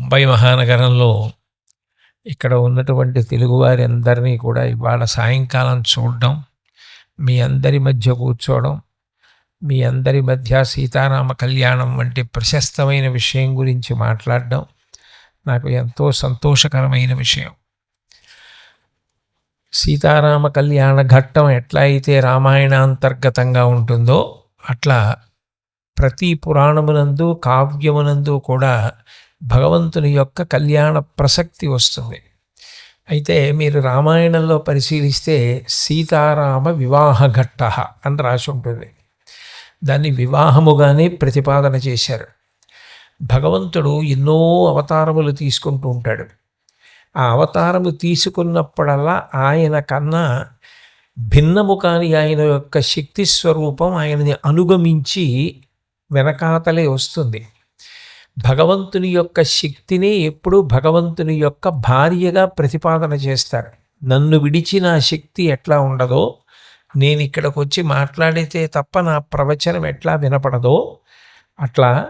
ముంబై మహానగరంలో ఇక్కడ ఉన్నటువంటి తెలుగువారి అందరినీ కూడా ఇవాళ సాయంకాలం చూడడం, మీ అందరి మధ్య కూర్చోవడం, మీ అందరి మధ్య సీతారామ కళ్యాణం వంటి ప్రశస్తమైన విషయం గురించి మాట్లాడడం నాకు ఎంతో సంతోషకరమైన విషయం. సీతారామ కళ్యాణ ఘట్టం ఎట్లా అయితే రామాయణాంతర్గతంగా ఉంటుందో అట్లా ప్రతి పురాణమునందు కావ్యమునందు కూడా భగవంతుని యొక్క కళ్యాణ ప్రసక్తి వస్తుంది. అయితే మీరు రామాయణంలో పరిశీలిస్తే సీతారామ వివాహ ఘట్ట అని రాసి ఉంటుంది. దాన్ని వివాహముగానే ప్రతిపాదన చేశారు. భగవంతుడు ఎన్నో అవతారములు తీసుకుంటూ ఉంటాడు. ఆ అవతారము తీసుకున్నప్పుడల్లా ఆయన కన్నా భిన్నము కాని ఆయన యొక్క శక్తి స్వరూపం ఆయనని అనుగమించి వెనకాతలే వస్తుంది. భగవంతుని యొక్క శక్తిని ఎప్పుడు భగవంతుని యొక్క భార్యగా ప్రతిపాదన చేస్తారు. నన్ను విడిచిన శక్తి ఎట్లా ఉండదో, నేను ఇక్కడికి వచ్చి మాట్లాడితే తప్ప నా ప్రవచనం ఎట్లా వినపడదో, అట్లా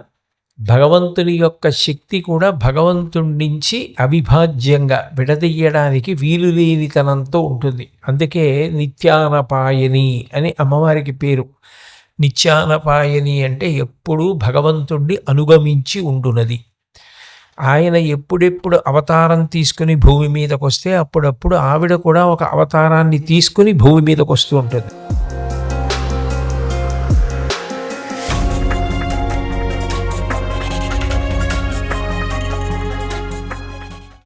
భగవంతుని యొక్క శక్తి కూడా భగవంతుడి నుంచి అవిభాజ్యంగా విడదీయడానికి వీలులేనితనంతో ఉంటుంది. అందుకే నిత్యానపాయని అని అమ్మవారికి పేరు. నిత్యానపాయని అంటే ఎప్పుడూ భగవంతుణ్ణి అనుగమించి ఉండునది. ఆయన ఎప్పుడెప్పుడు అవతారం తీసుకుని భూమి మీదకి వస్తే అప్పుడప్పుడు ఆవిడ కూడా ఒక అవతారాన్ని తీసుకుని భూమి మీదకి వస్తూ ఉంటుంది.